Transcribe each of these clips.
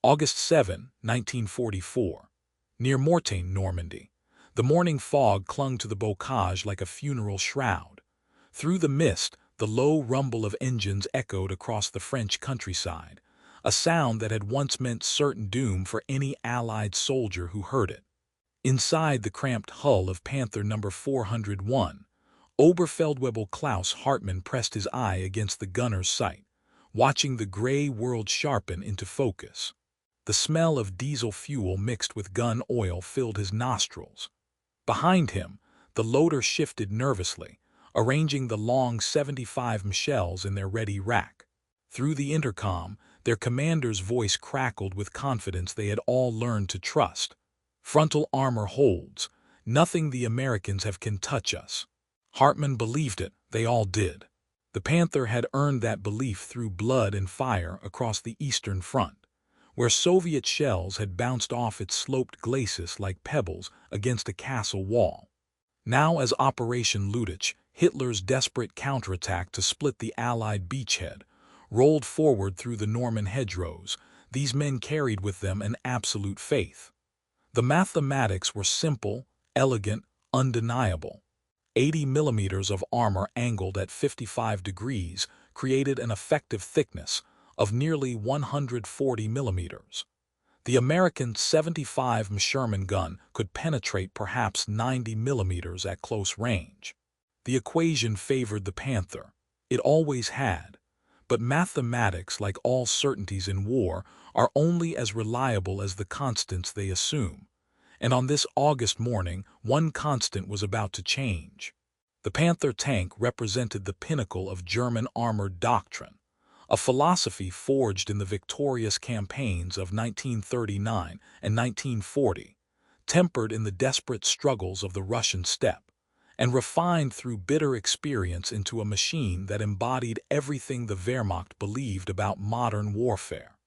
August 7, 1944. Near Mortain, Normandy. The morning fog clung to the bocage like a funeral shroud. Through the mist, the low rumble of engines echoed across the French countryside, a sound that had once meant certain doom for any Allied soldier who heard it. Inside the cramped hull of Panther No. 401, Oberfeldwebel Klaus Hartmann pressed his eye against the gunner's sight, watching the gray world sharpen into focus. The smell of diesel fuel mixed with gun oil filled his nostrils. Behind him, the loader shifted nervously, arranging the long 75 shells in their ready rack. Through the intercom, their commander's voice crackled with confidence they had all learned to trust. "Frontal armor holds. Nothing the Americans have can touch us." Hartmann believed it. They all did. The Panther had earned that belief through blood and fire across the Eastern Front, where Soviet shells had bounced off its sloped glacis like pebbles against a castle wall. Now, as Operation Luttich, Hitler's desperate counterattack to split the Allied beachhead, rolled forward through the Norman hedgerows, these men carried with them an absolute faith. The mathematics were simple, elegant, undeniable. 80 millimeters of armor angled at 55 degrees created an effective thickness of nearly 140 millimeters. The American 75 Sherman gun could penetrate perhaps 90 millimeters at close range. The equation favored the Panther. It always had. But mathematics, like all certainties in war, are only as reliable as the constants they assume. And on this August morning, one constant was about to change. The Panther tank represented the pinnacle of German armored doctrine, a philosophy forged in the victorious campaigns of 1939 and 1940, tempered in the desperate struggles of the Russian steppe, and refined through bitter experience into a machine that embodied everything the Wehrmacht believed about modern warfare.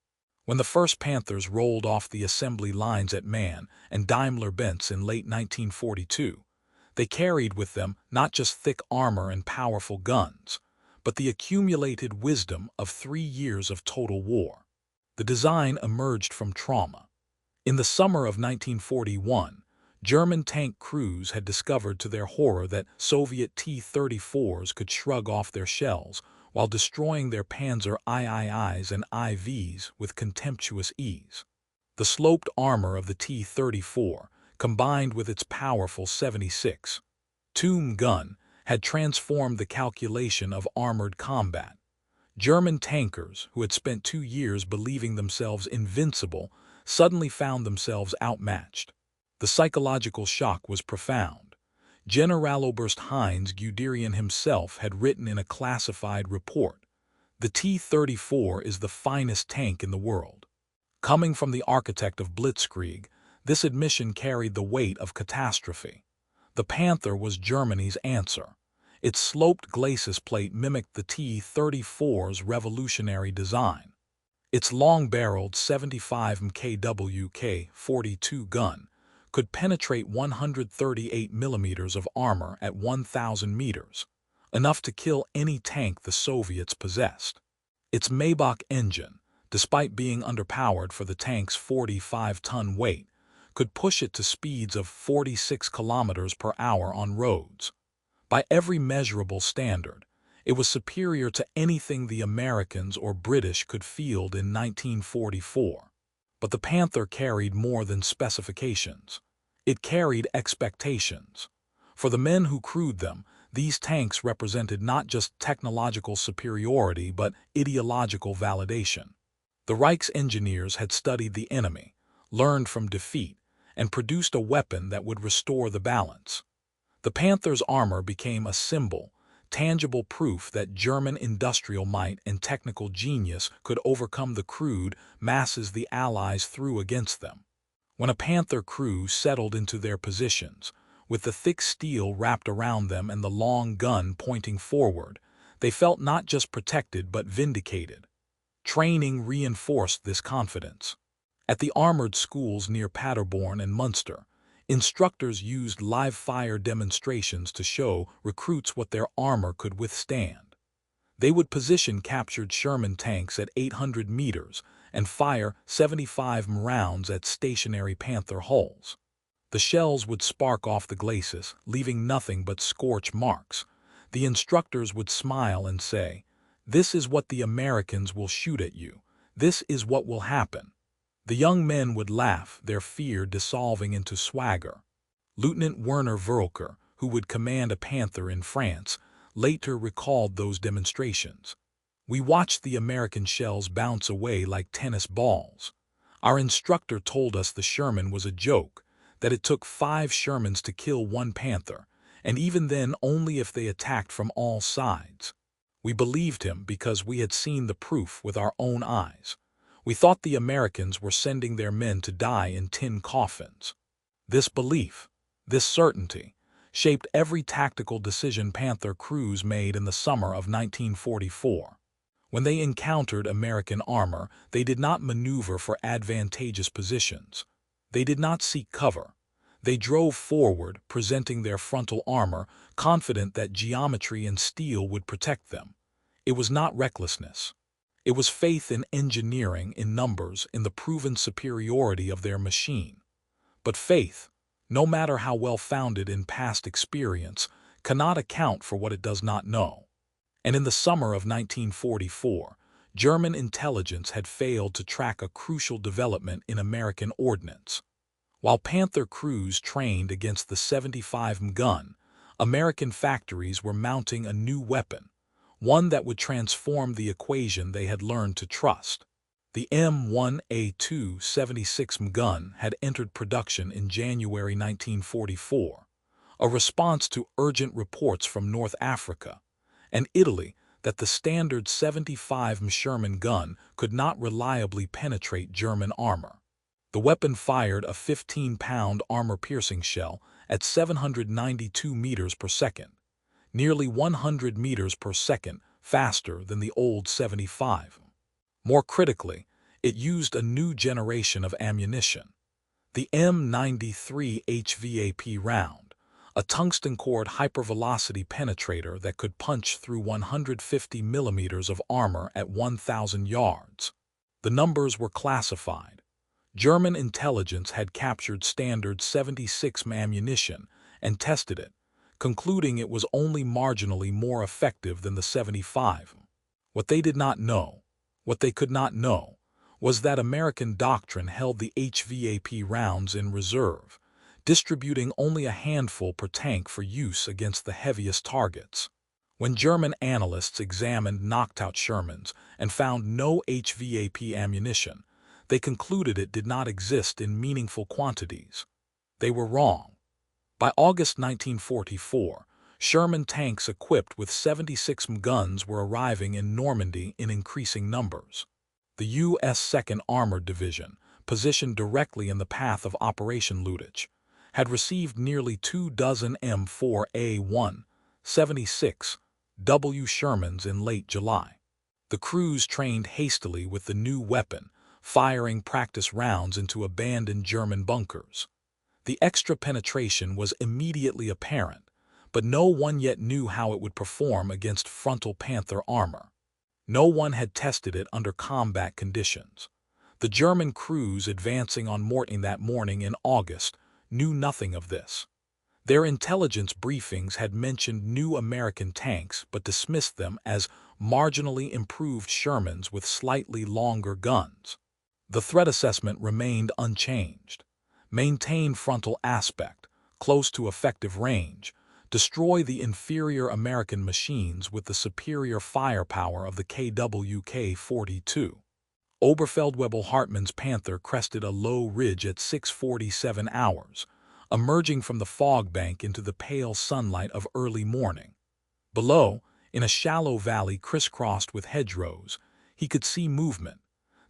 When the first Panthers rolled off the assembly lines at MAN and Daimler-Benz in late 1942, they carried with them not just thick armor and powerful guns, but the accumulated wisdom of 3 years of total war. The design emerged from trauma. In the summer of 1941, German tank crews had discovered to their horror that Soviet T-34s could shrug off their shells while destroying their Panzer IIIs and IVs with contemptuous ease. The sloped armor of the T-34, combined with its powerful 76 Tomb gun, had transformed the calculation of armored combat. German tankers, who had spent 2 years believing themselves invincible, suddenly found themselves outmatched. The psychological shock was profound. Generaloberst Heinz Guderian himself had written in a classified report, "The T-34 is the finest tank in the world." Coming from the architect of Blitzkrieg, this admission carried the weight of catastrophe. The Panther was Germany's answer. Its sloped glacis plate mimicked the T-34's revolutionary design. Its long-barreled 75 kW K-42 gun could penetrate 138 millimeters of armor at 1,000 meters, enough to kill any tank the Soviets possessed. Its Maybach engine, despite being underpowered for the tank's 45-ton weight, could push it to speeds of 46 kilometers per hour on roads. By every measurable standard, it was superior to anything the Americans or British could field in 1944. But the Panther carried more than specifications. It carried expectations. For the men who crewed them, these tanks represented not just technological superiority but ideological validation. The Reich's engineers had studied the enemy, learned from defeat, and produced a weapon that would restore the balance. The Panther's armor became a symbol, tangible proof that German industrial might and technical genius could overcome the crude masses the Allies threw against them. When a Panther crew settled into their positions, with the thick steel wrapped around them and the long gun pointing forward, they felt not just protected but vindicated. Training reinforced this confidence. At the armored schools near Paderborn and Munster, instructors used live-fire demonstrations to show recruits what their armor could withstand. They would position captured Sherman tanks at 800 meters and fire 75 rounds at stationary Panther hulls. The shells would spark off the glacis, leaving nothing but scorch marks. The instructors would smile and say, "This is what the Americans will shoot at you. This is what will happen." The young men would laugh, their fear dissolving into swagger. Lieutenant Werner Verlker, who would command a Panther in France, later recalled those demonstrations. "We watched the American shells bounce away like tennis balls. Our instructor told us the Sherman was a joke, that it took 5 Shermans to kill 1 Panther, and even then only if they attacked from all sides. We believed him because we had seen the proof with our own eyes. We thought the Americans were sending their men to die in tin coffins." This belief, this certainty, shaped every tactical decision Panther crews made in the summer of 1944. When they encountered American armor, they did not maneuver for advantageous positions. They did not seek cover. They drove forward, presenting their frontal armor, confident that geometry and steel would protect them. It was not recklessness. It was faith in engineering, in numbers, in the proven superiority of their machine. But faith, no matter how well-founded in past experience, cannot account for what it does not know. And in the summer of 1944, German intelligence had failed to track a crucial development in American ordnance. While Panther crews trained against the 75 gun, American factories were mounting a new weapon, one that would transform the equation they had learned to trust. The M1A2 76 gun had entered production in January 1944, a response to urgent reports from North Africa and Italy that the standard 75 Sherman gun could not reliably penetrate German armor. The weapon fired a 15-pound armor-piercing shell at 792 meters per second, nearly 100 meters per second faster than the old 75. More critically, it used a new generation of ammunition, the M93 HVAP round, a tungsten-cored hypervelocity penetrator that could punch through 150 millimeters of armor at 1,000 yards. The numbers were classified. German intelligence had captured standard 76 ammunition and tested it, concluding it was only marginally more effective than the 75. What they did not know, what they could not know, was that American doctrine held the HVAP rounds in reserve, distributing only a handful per tank for use against the heaviest targets. When German analysts examined knocked-out Shermans and found no HVAP ammunition, they concluded it did not exist in meaningful quantities. They were wrong. By August 1944, Sherman tanks equipped with 76 guns were arriving in Normandy in increasing numbers. The U.S. 2nd Armored Division, positioned directly in the path of Operation Luttich, had received nearly 24 M4A1 76 W Shermans in late July. The crews trained hastily with the new weapon, firing practice rounds into abandoned German bunkers. The extra penetration was immediately apparent, but no one yet knew how it would perform against frontal Panther armor. No one had tested it under combat conditions. The German crews advancing on Mortain that morning in August knew nothing of this. Their intelligence briefings had mentioned new American tanks but dismissed them as marginally improved Shermans with slightly longer guns. The threat assessment remained unchanged. Maintain frontal aspect, close to effective range, destroy the inferior American machines with the superior firepower of the KWK-42. Oberfeldwebel Hartmann's Panther crested a low ridge at 6:47 hours, emerging from the fog bank into the pale sunlight of early morning. Below, in a shallow valley crisscrossed with hedgerows, he could see movement,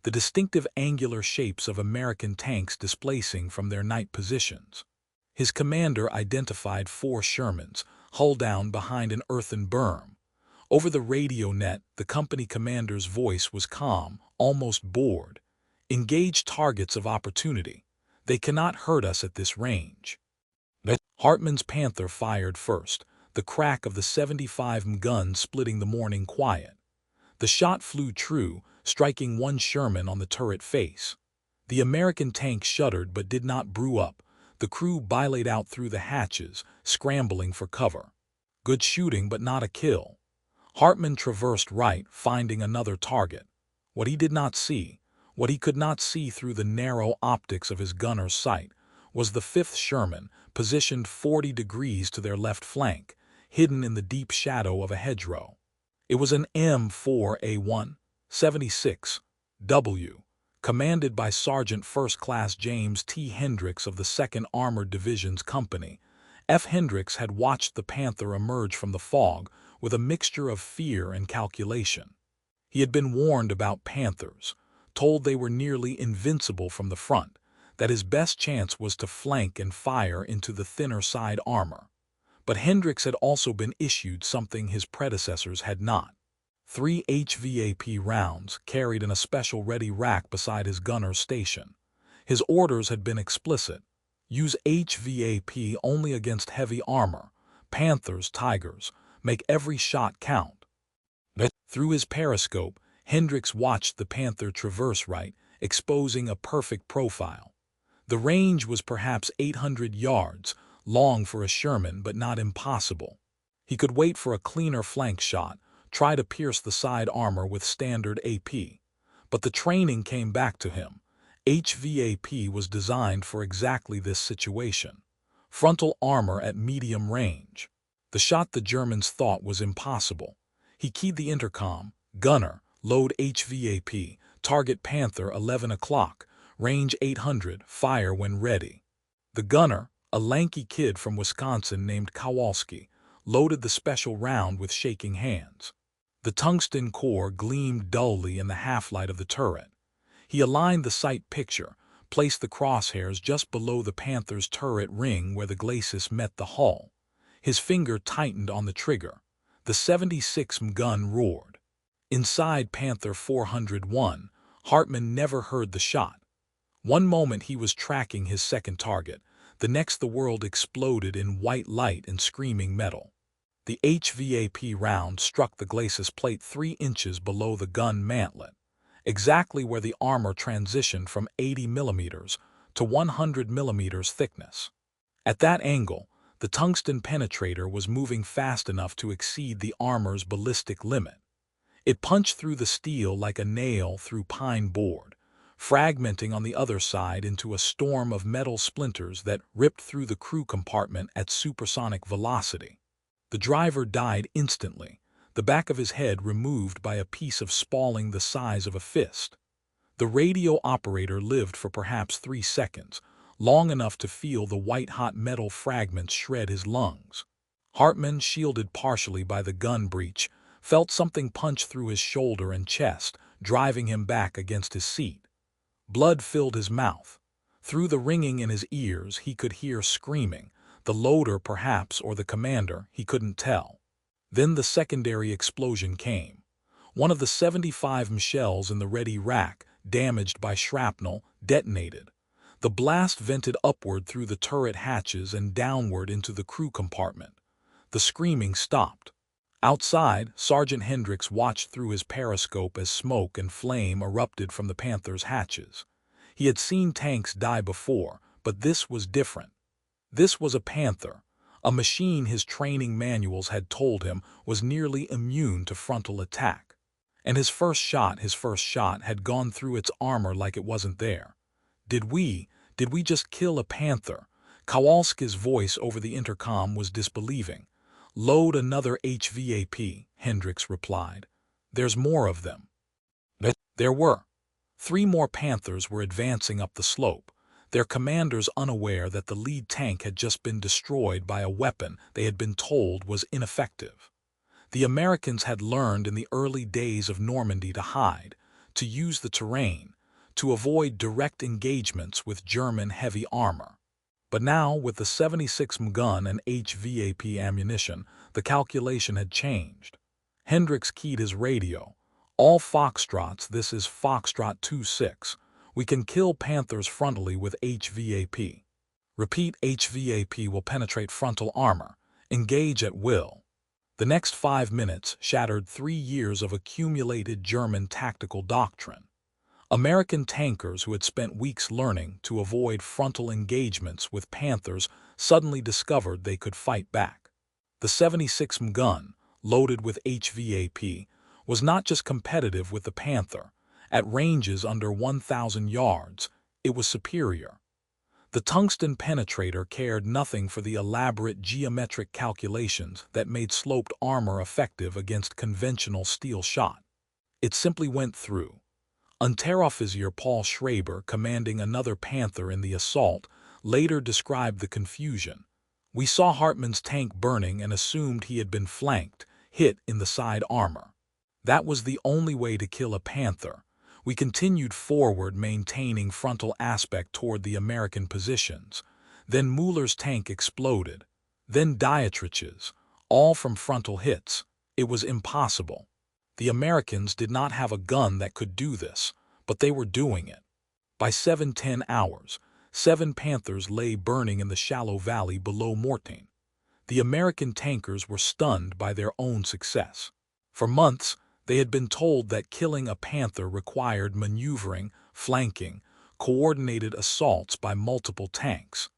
the distinctive angular shapes of American tanks displacing from their night positions. His commander identified 4 Shermans, hull down behind an earthen berm. Over the radio net, the company commander's voice was calm, almost bored. "Engage targets of opportunity. They cannot hurt us at this range." Hartmann's Panther fired first, the crack of the 75 gun splitting the morning quiet. The shot flew true, striking one Sherman on the turret face. The American tank shuddered but did not brew up. The crew bilayed out through the hatches, scrambling for cover. Good shooting but not a kill. Hartman traversed right, finding another target. What he did not see, what he could not see through the narrow optics of his gunner's sight, was the 5th Sherman, positioned 40 degrees to their left flank, hidden in the deep shadow of a hedgerow. It was an M4A1, 76, W, commanded by Sergeant First Class James T. Hendricks of the 2nd Armored Division's company. F. Hendricks had watched the Panther emerge from the fog with a mixture of fear and calculation. He had been warned about Panthers, told they were nearly invincible from the front, that his best chance was to flank and fire into the thinner side armor. But Hendricks had also been issued something his predecessors had not. 3 HVAP rounds carried in a special ready rack beside his gunner's station. His orders had been explicit. Use HVAP only against heavy armor, Panthers, Tigers, make every shot count. Through his periscope, Hendricks watched the Panther traverse right, exposing a perfect profile. The range was perhaps 800 yards, long for a Sherman but not impossible. He could wait for a cleaner flank shot, try to pierce the side armor with standard AP. But the training came back to him. HVAP was designed for exactly this situation. Frontal armor at medium range. The shot the Germans thought was impossible. He keyed the intercom. Gunner, load HVAP, target Panther 11 o'clock, range 800, fire when ready. The gunner, a lanky kid from Wisconsin named Kowalski, loaded the special round with shaking hands. The tungsten core gleamed dully in the half-light of the turret. He aligned the sight picture, placed the crosshairs just below the Panther's turret ring where the glacis met the hull. His finger tightened on the trigger. The 76 gun roared. Inside Panther 401, Hartman never heard the shot. One moment he was tracking his second target, the next the world exploded in white light and screaming metal. The HVAP round struck the glacis plate 3 inches below the gun mantlet, exactly where the armor transitioned from 80 millimeters to 100 millimeters thickness. At that angle, the tungsten penetrator was moving fast enough to exceed the armor's ballistic limit. It punched through the steel like a nail through pine board, fragmenting on the other side into a storm of metal splinters that ripped through the crew compartment at supersonic velocity. The driver died instantly, the back of his head removed by a piece of spalling the size of a fist. The radio operator lived for perhaps 3 seconds, long enough to feel the white-hot metal fragments shred his lungs. Hartman, shielded partially by the gun breech, felt something punch through his shoulder and chest, driving him back against his seat. Blood filled his mouth. Through the ringing in his ears he could hear screaming, the loader perhaps or the commander, he couldn't tell. Then the secondary explosion came. One of the 75 shells in the ready rack, damaged by shrapnel, detonated. The blast vented upward through the turret hatches and downward into the crew compartment. The screaming stopped. Outside, Sergeant Hendricks watched through his periscope as smoke and flame erupted from the Panther's hatches. He had seen tanks die before, but this was different. This was a Panther, a machine his training manuals had told him was nearly immune to frontal attack. And his first shot had gone through its armor like it wasn't there. Did we just kill a Panther? Kowalski's voice over the intercom was disbelieving. Load another HVAP, Hendricks replied. There's more of them. There were. 3 more Panthers were advancing up the slope, their commanders unaware that the lead tank had just been destroyed by a weapon they had been told was ineffective. The Americans had learned in the early days of Normandy to hide, to use the terrain, to avoid direct engagements with German heavy armor. But now, with the 76 gun and HVAP ammunition, the calculation had changed. Hendricks keyed his radio. All Foxtrots, this is Foxtrot 26. We can kill Panthers frontally with HVAP. Repeat, HVAP will penetrate frontal armor. Engage at will. The next 5 minutes shattered 3 years of accumulated German tactical doctrine. American tankers who had spent weeks learning to avoid frontal engagements with Panthers suddenly discovered they could fight back. The 76 gun, loaded with HVAP, was not just competitive with the Panther. At ranges under 1,000 yards, it was superior. The tungsten penetrator cared nothing for the elaborate geometric calculations that made sloped armor effective against conventional steel shot. It simply went through. Unteroffizier Paul Schraber, commanding another Panther in the assault, later described the confusion. "We saw Hartmann's tank burning and assumed he had been flanked, hit in the side armor. That was the only way to kill a Panther. We continued forward, maintaining frontal aspect toward the American positions. Then Muller's tank exploded. Then Dietrich's, all from frontal hits. It was impossible. The Americans did not have a gun that could do this, but they were doing it." By 7:10 hours, 7 Panthers lay burning in the shallow valley below Mortain. The American tankers were stunned by their own success. For months, they had been told that killing a Panther required maneuvering, flanking, coordinated assaults by multiple tanks.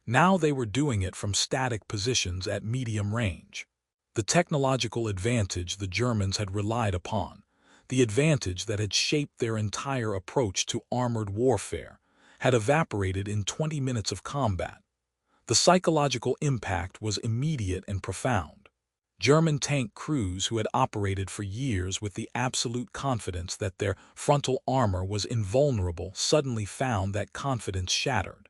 Now they were doing it from static positions at medium range. The technological advantage the Germans had relied upon, the advantage that had shaped their entire approach to armored warfare, had evaporated in 20 minutes of combat. The psychological impact was immediate and profound. German tank crews who had operated for years with the absolute confidence that their frontal armor was invulnerable suddenly found that confidence shattered.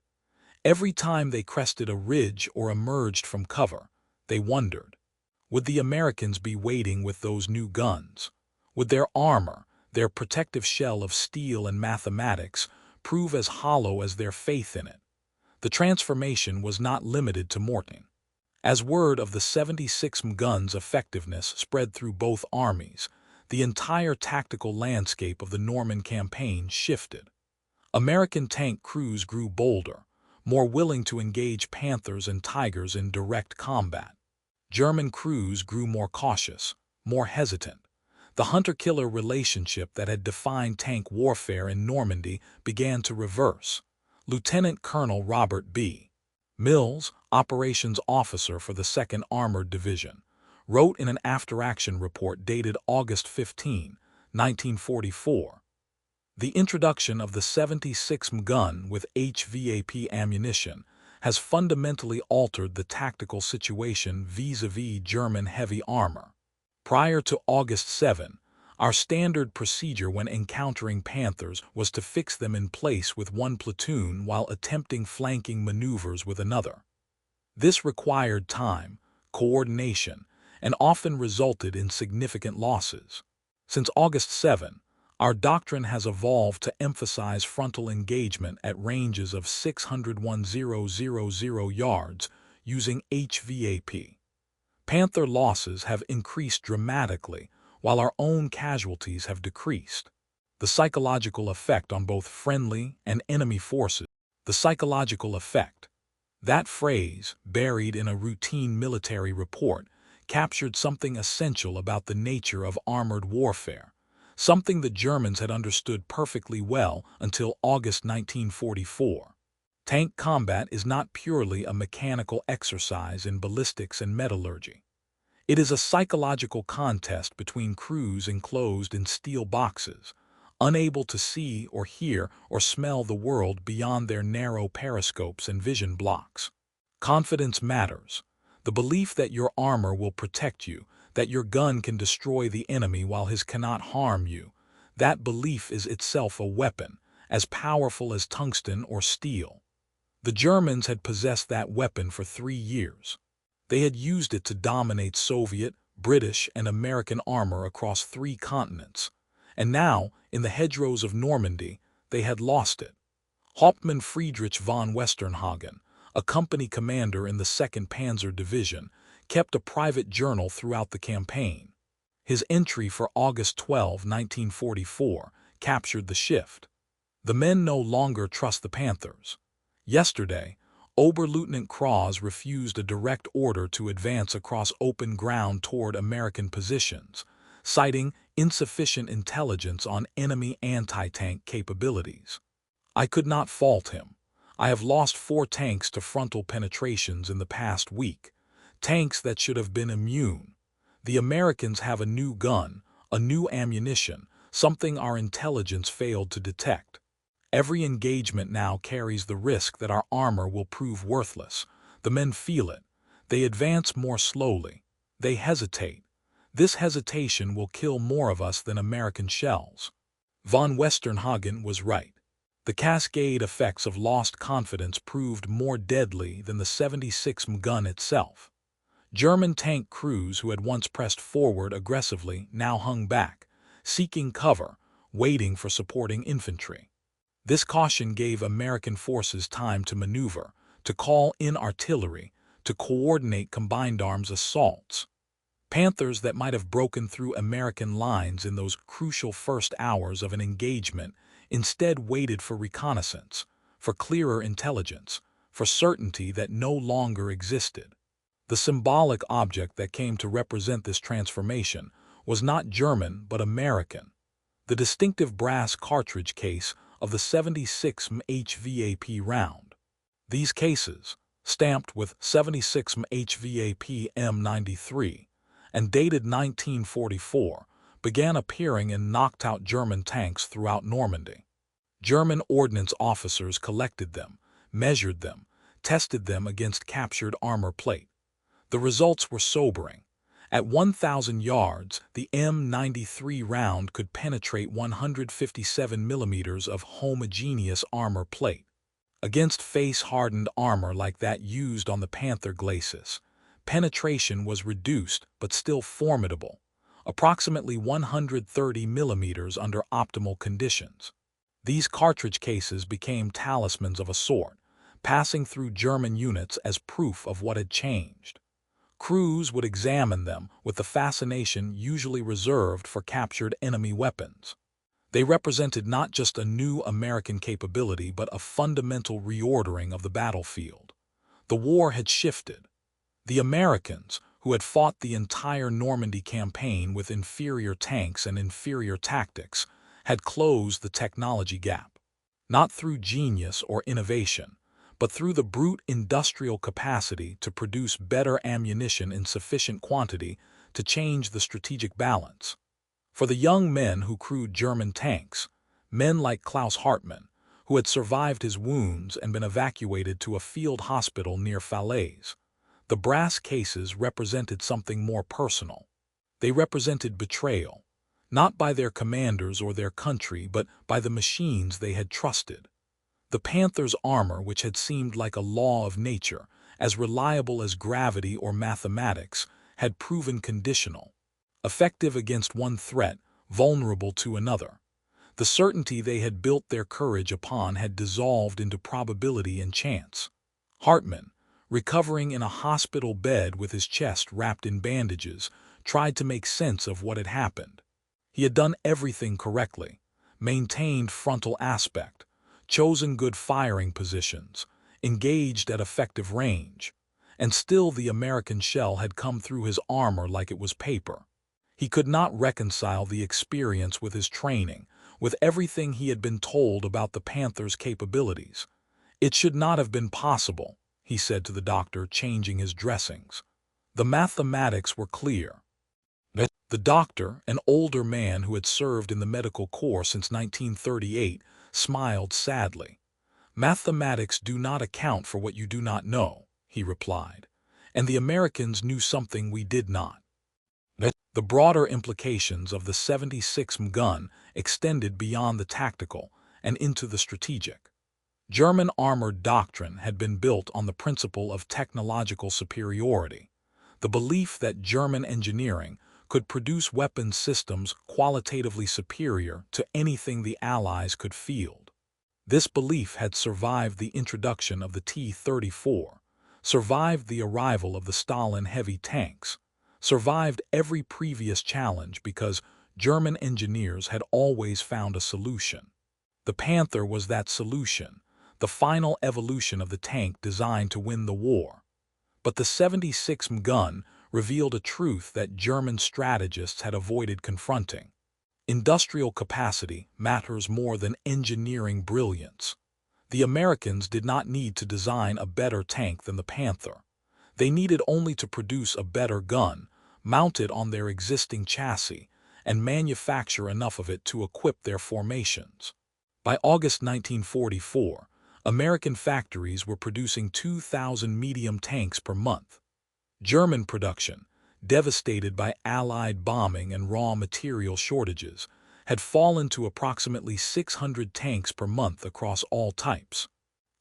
Every time they crested a ridge or emerged from cover, they wondered, would the Americans be waiting with those new guns? Would their armor, their protective shell of steel and mathematics, prove as hollow as their faith in it? The transformation was not limited to Mortain. As word of the 76 gun's effectiveness spread through both armies, the entire tactical landscape of the Norman campaign shifted. American tank crews grew bolder, more willing to engage Panthers and Tigers in direct combat. German crews grew more cautious, more hesitant. The hunter-killer relationship that had defined tank warfare in Normandy began to reverse. Lieutenant Colonel Robert B. Mills, operations officer for the 2nd Armored Division, wrote in an after-action report dated August 15, 1944, "The introduction of the 76 gun with HVAP ammunition has fundamentally altered the tactical situation vis-a-vis German heavy armor. Prior to August 7, our standard procedure when encountering Panthers was to fix them in place with one platoon while attempting flanking maneuvers with another. This required time, coordination, and often resulted in significant losses. Since August 7, our doctrine has evolved to emphasize frontal engagement at ranges of 600 yards using HVAP. Panther losses have increased dramatically, while our own casualties have decreased. The psychological effect on both friendly and enemy forces. The psychological effect. That phrase, buried in a routine military report, captured something essential about the nature of armored warfare, something the Germans had understood perfectly well until August 1944. Tank combat is not purely a mechanical exercise in ballistics and metallurgy. It is a psychological contest between crews enclosed in steel boxes, unable to see or hear or smell the world beyond their narrow periscopes and vision blocks. Confidence matters. The belief that your armor will protect you, that your gun can destroy the enemy while his cannot harm you, that belief is itself a weapon, as powerful as tungsten or steel. The Germans had possessed that weapon for 3 years. They had used it to dominate Soviet, British, and American armor across 3 continents. And now, in the hedgerows of Normandy, they had lost it. Hauptmann Friedrich von Westernhagen, a company commander in the 2nd Panzer Division, kept a private journal throughout the campaign. His entry for August 12, 1944, captured the shift. The men no longer trust the Panthers. Yesterday, Oberleutnant Kraus refused a direct order to advance across open ground toward American positions, citing insufficient intelligence on enemy anti-tank capabilities. I could not fault him. I have lost 4 tanks to frontal penetrations in the past week, tanks that should have been immune. The Americans have a new gun, a new ammunition, something our intelligence failed to detect. Every engagement now carries the risk that our armor will prove worthless. The men feel it. They advance more slowly. They hesitate. This hesitation will kill more of us than American shells. Von Westernhagen was right. The cascade effects of lost confidence proved more deadly than the 76 gun itself. German tank crews who had once pressed forward aggressively now hung back, seeking cover, waiting for supporting infantry. This caution gave American forces time to maneuver, to call in artillery, to coordinate combined arms assaults. Panthers that might have broken through American lines in those crucial first hours of an engagement instead waited for reconnaissance, for clearer intelligence, for certainty that no longer existed. The symbolic object that came to represent this transformation was not German but American, the distinctive brass cartridge case of the 76 HVAP round. These cases, stamped with 76 HVAP M93 and dated 1944, began appearing in knocked-out German tanks throughout Normandy. German ordnance officers collected them, measured them, tested them against captured armor plate. The results were sobering. At 1,000 yards, the M93 round could penetrate 157 millimeters of homogeneous armor plate. Against face-hardened armor like that used on the Panther glacis, penetration was reduced but still formidable, approximately 130 millimeters under optimal conditions. These cartridge cases became talismans of a sort, passing through German units as proof of what had changed. Crews would examine them with the fascination usually reserved for captured enemy weapons. They represented not just a new American capability but a fundamental reordering of the battlefield. The war had shifted. The Americans, who had fought the entire Normandy campaign with inferior tanks and inferior tactics, had closed the technology gap. Not through genius or innovation, but through the brute industrial capacity to produce better ammunition in sufficient quantity to change the strategic balance. For the young men who crewed German tanks, men like Klaus Hartmann, who had survived his wounds and been evacuated to a field hospital near Falaise, the brass cases represented something more personal. They represented betrayal, not by their commanders or their country, but by the machines they had trusted. The Panther's armor, which had seemed like a law of nature, as reliable as gravity or mathematics, had proven conditional. Effective against one threat, vulnerable to another. The certainty they had built their courage upon had dissolved into probability and chance. Hartmann, recovering in a hospital bed with his chest wrapped in bandages, tried to make sense of what had happened. He had done everything correctly, maintained frontal aspect, chosen good firing positions, engaged at effective range, and still the American shell had come through his armor like it was paper. He could not reconcile the experience with his training, with everything he had been told about the Panther's capabilities. It should not have been possible, he said to the doctor, changing his dressings. The mathematics were clear. The doctor, an older man who had served in the medical corps since 1938, smiled sadly. "Mathematics do not account for what you do not know," he replied, and the Americans knew something we did not. The broader implications of the 76 gun extended beyond the tactical and into the strategic. German armored doctrine had been built on the principle of technological superiority, the belief that German engineering could produce weapons systems qualitatively superior to anything the Allies could field. This belief had survived the introduction of the T-34, survived the arrival of the Stalin heavy tanks, survived every previous challenge because German engineers had always found a solution. The Panther was that solution, the final evolution of the tank designed to win the war. But the 76th gun revealed a truth that German strategists had avoided confronting. Industrial capacity matters more than engineering brilliance. The Americans did not need to design a better tank than the Panther. They needed only to produce a better gun, mount it on their existing chassis, and manufacture enough of it to equip their formations. By August 1944, American factories were producing 2,000 medium tanks per month. German production, devastated by Allied bombing and raw material shortages, had fallen to approximately 600 tanks per month across all types.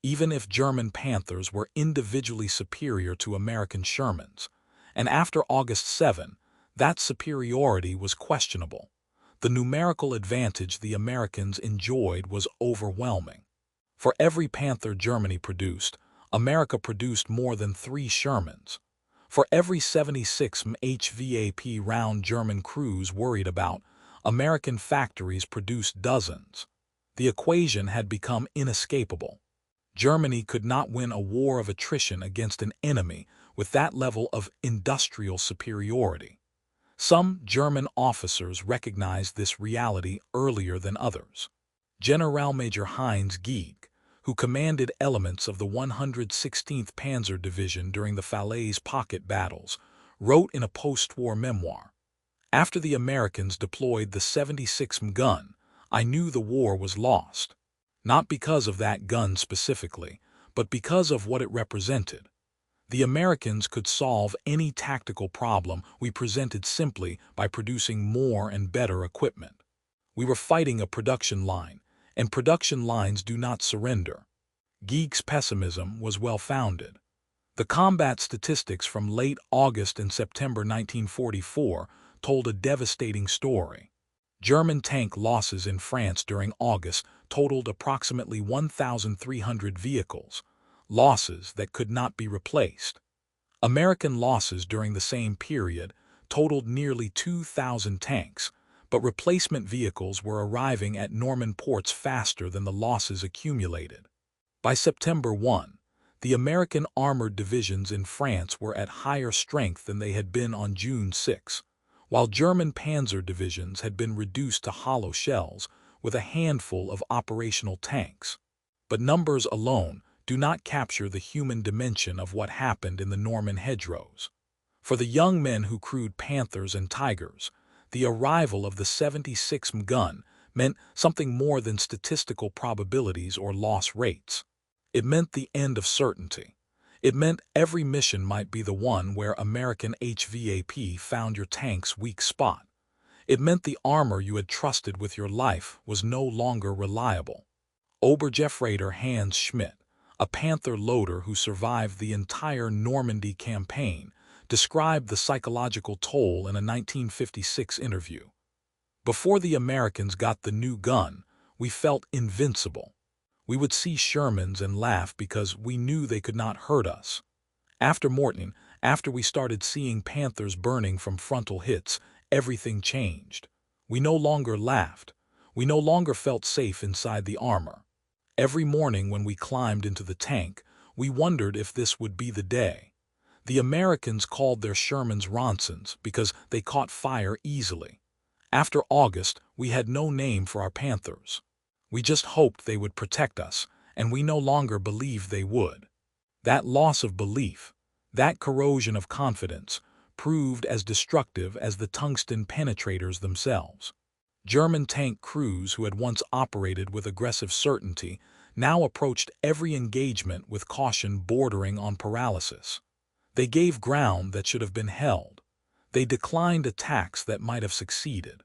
Even if German Panthers were individually superior to American Shermans, and after August 7, that superiority was questionable. The numerical advantage the Americans enjoyed was overwhelming. For every Panther Germany produced, America produced more than 3 Shermans. For every 76 HVAP round German crews worried about, American factories produced dozens. The equation had become inescapable. Germany could not win a war of attrition against an enemy with that level of industrial superiority. Some German officers recognized this reality earlier than others. Generalmajor Heinz Gieg, who commanded elements of the 116th Panzer Division during the Falaise Pocket battles, wrote in a post-war memoir, "After the Americans deployed the 76th gun, I knew the war was lost. Not because of that gun specifically, but because of what it represented. The Americans could solve any tactical problem we presented simply by producing more and better equipment. We were fighting a production line, and production lines do not surrender." Gieg's pessimism was well-founded. The combat statistics from late August and September 1944 told a devastating story. German tank losses in France during August totaled approximately 1,300 vehicles, losses that could not be replaced. American losses during the same period totaled nearly 2,000 tanks, but replacement vehicles were arriving at Normandy ports faster than the losses accumulated. By September 1, the American armored divisions in France were at higher strength than they had been on June 6, while German panzer divisions had been reduced to hollow shells with a handful of operational tanks. But numbers alone do not capture the human dimension of what happened in the Norman hedgerows. For the young men who crewed Panthers and Tigers, the arrival of the 76th gun meant something more than statistical probabilities or loss rates. It meant the end of certainty. It meant every mission might be the one where American HVAP found your tank's weak spot. It meant the armor you had trusted with your life was no longer reliable. Oberjefreiter Hans Schmidt, a Panther loader who survived the entire Normandy campaign, described the psychological toll in a 1956 interview. "Before the Americans got the new gun, we felt invincible. We would see Shermans and laugh because we knew they could not hurt us. After Morton, after we started seeing Panthers burning from frontal hits, everything changed. We no longer laughed. We no longer felt safe inside the armor. Every morning when we climbed into the tank, we wondered if this would be the day. The Americans called their Shermans Ronsons because they caught fire easily. After August, we had no name for our Panthers. We just hoped they would protect us, and we no longer believed they would." That loss of belief, that corrosion of confidence, proved as destructive as the tungsten penetrators themselves. German tank crews who had once operated with aggressive certainty now approached every engagement with caution bordering on paralysis. They gave ground that should have been held. They declined attacks that might have succeeded.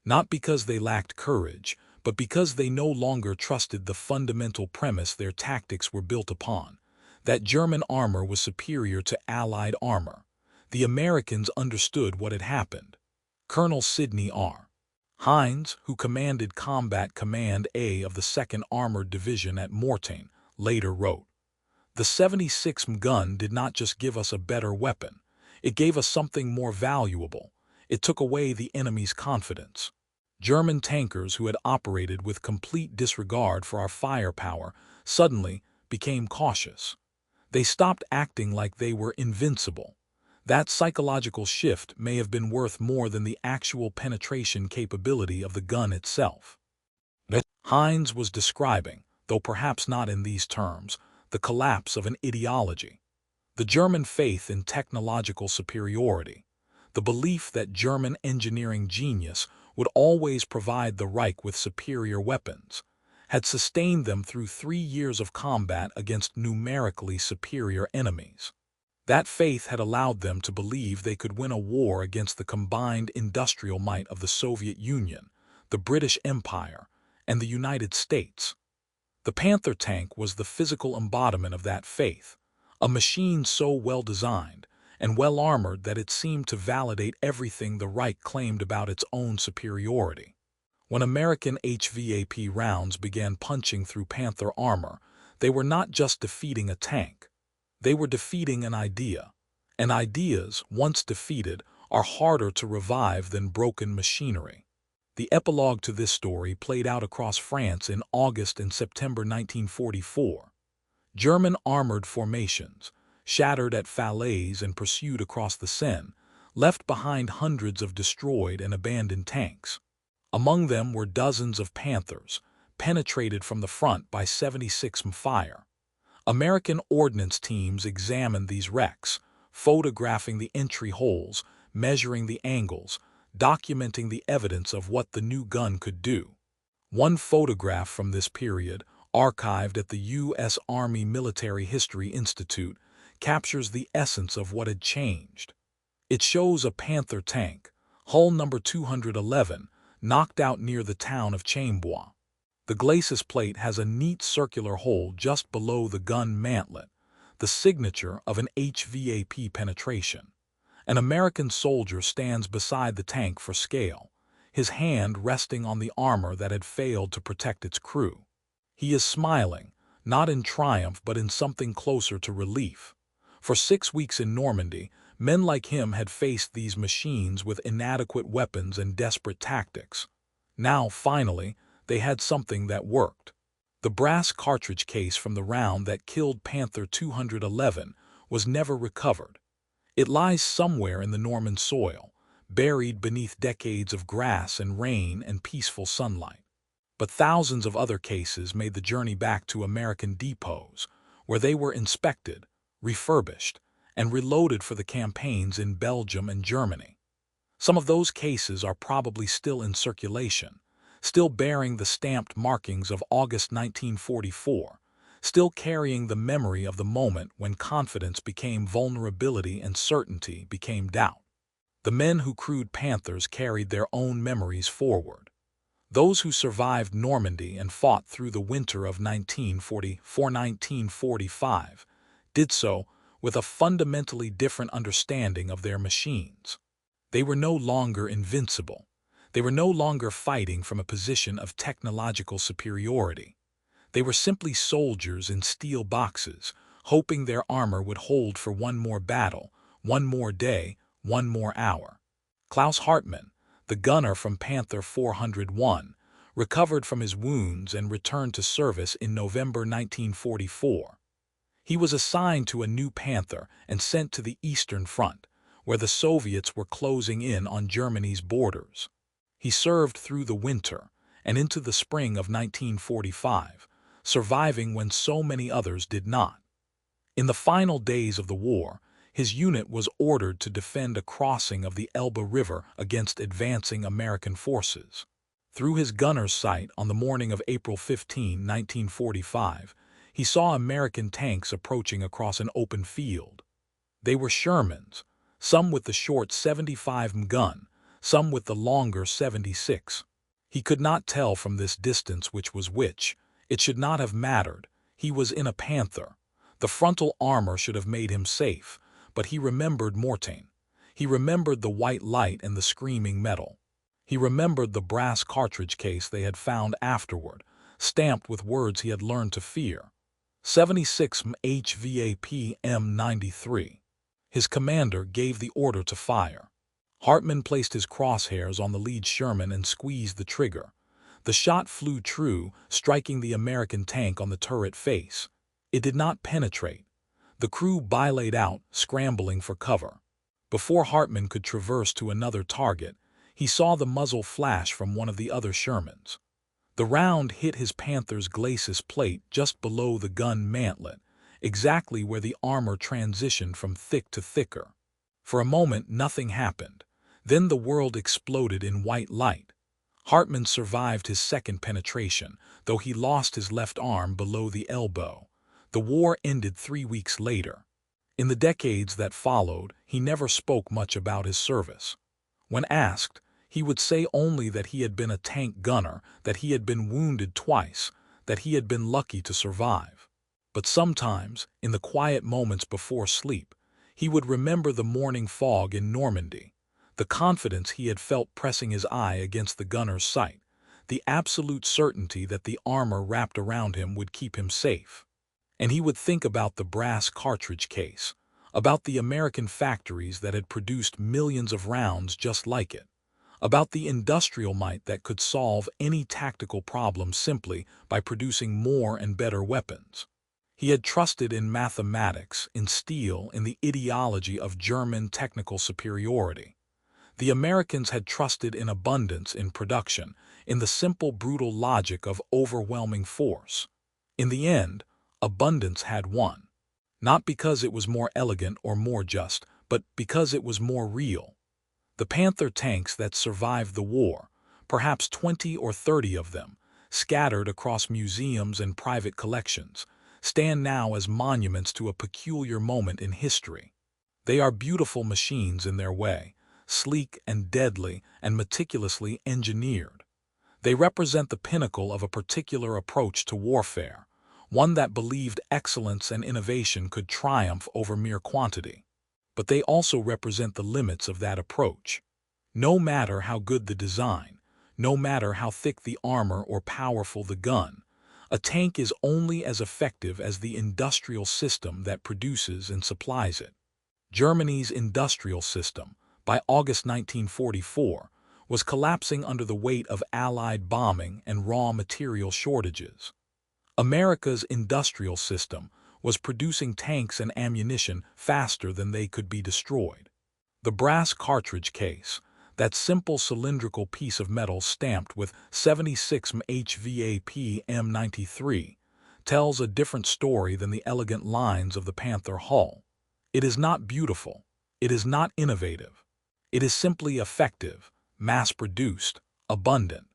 Not because they lacked courage, but because they no longer trusted the fundamental premise their tactics were built upon, that German armor was superior to Allied armor. The Americans understood what had happened. Colonel Sidney R. Heinz, who commanded Combat Command A of the 2nd Armored Division at Mortain, later wrote, "The 76th gun did not just give us a better weapon. It gave us something more valuable. It took away the enemy's confidence." German tankers who had operated with complete disregard for our firepower suddenly became cautious. They stopped acting like they were invincible. That psychological shift may have been worth more than the actual penetration capability of the gun itself. Heinz was describing, though perhaps not in these terms, the collapse of an ideology. The German faith in technological superiority, the belief that German engineering genius would always provide the Reich with superior weapons, had sustained them through 3 years of combat against numerically superior enemies. That faith had allowed them to believe they could win a war against the combined industrial might of the Soviet Union, the British Empire, and the United States. The Panther tank was the physical embodiment of that faith, a machine so well designed and well armored that it seemed to validate everything the Reich claimed about its own superiority. When American HVAP rounds began punching through Panther armor, they were not just defeating a tank. They were defeating an idea. And ideas, once defeated, are harder to revive than broken machinery. The epilogue to this story played out across France in August and September 1944. German armored formations, shattered at Falaise and pursued across the Seine, left behind hundreds of destroyed and abandoned tanks. Among them were dozens of Panthers, penetrated from the front by 76 fire. American ordnance teams examined these wrecks, photographing the entry holes, measuring the angles, documenting the evidence of what the new gun could do. One photograph from this period, archived at the U.S. Army Military History Institute, captures the essence of what had changed. It shows a Panther tank, hull number 211, knocked out near the town of Chambois. The glacis plate has a neat circular hole just below the gun mantlet, the signature of an HVAP penetration. An American soldier stands beside the tank for scale, his hand resting on the armor that had failed to protect its crew. He is smiling, not in triumph but in something closer to relief. For 6 weeks in Normandy, men like him had faced these machines with inadequate weapons and desperate tactics. Now, finally, they had something that worked. The brass cartridge case from the round that killed Panther 211 was never recovered. It lies somewhere in the Norman soil, buried beneath decades of grass and rain and peaceful sunlight. But thousands of other cases made the journey back to American depots, where they were inspected, refurbished, and reloaded for the campaigns in Belgium and Germany. Some of those cases are probably still in circulation, still bearing the stamped markings of August 1944, still carrying the memory of the moment when confidence became vulnerability and certainty became doubt. The men who crewed Panthers carried their own memories forward. Those who survived Normandy and fought through the winter of 1944-1945 did so with a fundamentally different understanding of their machines. They were no longer invincible. They were no longer fighting from a position of technological superiority. They were simply soldiers in steel boxes, hoping their armor would hold for one more battle, one more day, one more hour. Klaus Hartmann, the gunner from Panther 401, recovered from his wounds and returned to service in November 1944. He was assigned to a new Panther and sent to the Eastern Front, where the Soviets were closing in on Germany's borders. He served through the winter and into the spring of 1945, surviving when so many others did not. In the final days of the war, his unit was ordered to defend a crossing of the Elbe River against advancing American forces. Through his gunner's sight on the morning of April 15, 1945, he saw American tanks approaching across an open field. They were Shermans, some with the short 75 gun, some with the longer 76. He could not tell from this distance which was which. It should not have mattered. He was in a Panther. The frontal armor should have made him safe, but he remembered Mortain. He remembered the white light and the screaming metal. He remembered the brass cartridge case they had found afterward, stamped with words he had learned to fear. 76 HVAP M93. His commander gave the order to fire. Hartmann placed his crosshairs on the lead Sherman and squeezed the trigger. The shot flew true, striking the American tank on the turret face. It did not penetrate. The crew belayed out, scrambling for cover. Before Hartman could traverse to another target, he saw the muzzle flash from one of the other Shermans. The round hit his Panther's glacis plate just below the gun mantlet, exactly where the armor transitioned from thick to thicker. For a moment, nothing happened. Then the world exploded in white light. Hartman survived his second penetration, though he lost his left arm below the elbow. The war ended 3 weeks later. In the decades that followed, he never spoke much about his service. When asked, he would say only that he had been a tank gunner, that he had been wounded twice, that he had been lucky to survive. But sometimes, in the quiet moments before sleep, he would remember the morning fog in Normandy, the confidence he had felt pressing his eye against the gunner's sight, the absolute certainty that the armor wrapped around him would keep him safe. And he would think about the brass cartridge case, about the American factories that had produced millions of rounds just like it, about the industrial might that could solve any tactical problem simply by producing more and better weapons. He had trusted in mathematics, in steel, in the ideology of German technical superiority. The Americans had trusted in abundance in production, in the simple brutal logic of overwhelming force. In the end, abundance had won. Not because it was more elegant or more just, but because it was more real. The Panther tanks that survived the war, perhaps 20 or 30 of them, scattered across museums and private collections, stand now as monuments to a peculiar moment in history. They are beautiful machines in their way, sleek and deadly and meticulously engineered. They represent the pinnacle of a particular approach to warfare, one that believed excellence and innovation could triumph over mere quantity. But they also represent the limits of that approach. No matter how good the design, no matter how thick the armor or powerful the gun, a tank is only as effective as the industrial system that produces and supplies it. Germany's industrial system, by August 1944, was collapsing under the weight of Allied bombing and raw material shortages. America's industrial system was producing tanks and ammunition faster than they could be destroyed. The brass cartridge case, that simple cylindrical piece of metal stamped with 76 HVAP M93, tells a different story than the elegant lines of the Panther hull. It is not beautiful. It is not innovative. It is simply effective, mass-produced, abundant.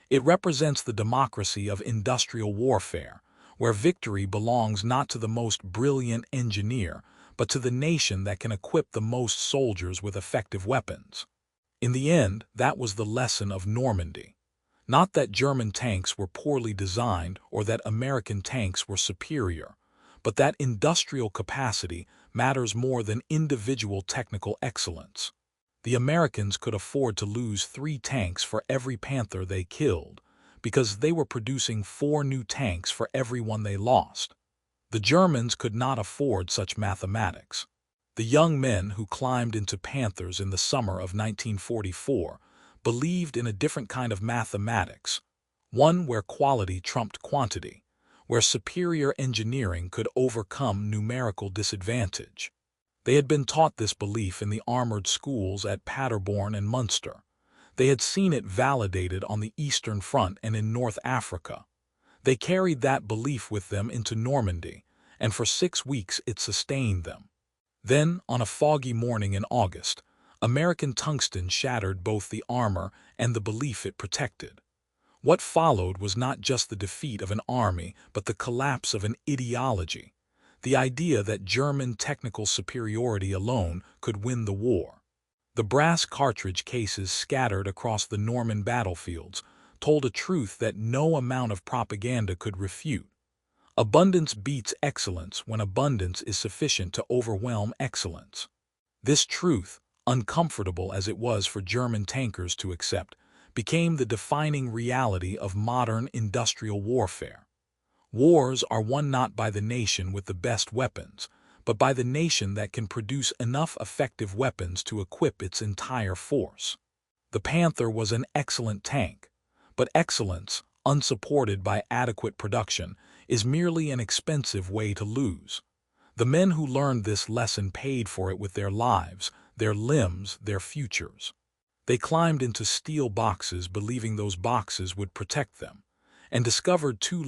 It represents the democracy of industrial warfare, where victory belongs not to the most brilliant engineer, but to the nation that can equip the most soldiers with effective weapons. In the end, that was the lesson of Normandy. Not that German tanks were poorly designed or that American tanks were superior, but that industrial capacity matters more than individual technical excellence. The Americans could afford to lose 3 tanks for every Panther they killed, because they were producing 4 new tanks for every one they lost. The Germans could not afford such mathematics. The young men who climbed into Panthers in the summer of 1944 believed in a different kind of mathematics, one where quality trumped quantity, where superior engineering could overcome numerical disadvantage. They had been taught this belief in the armored schools at Paderborn and Munster. They had seen it validated on the Eastern Front and in North Africa. They carried that belief with them into Normandy, and for 6 weeks it sustained them. Then, on a foggy morning in August, American tungsten shattered both the armor and the belief it protected. What followed was not just the defeat of an army, but the collapse of an ideology, the idea that German technical superiority alone could win the war. The brass cartridge cases scattered across the Norman battlefields told a truth that no amount of propaganda could refute. Abundance beats excellence when abundance is sufficient to overwhelm excellence. This truth, uncomfortable as it was for German tankers to accept, became the defining reality of modern industrial warfare. Wars are won not by the nation with the best weapons, but by the nation that can produce enough effective weapons to equip its entire force. The Panther was an excellent tank, But excellence, unsupported by adequate production, is merely an expensive way to lose. The men who learned this lesson paid for it with their lives, their limbs, their futures. They climbed into steel boxes believing those boxes would protect them, and discovered too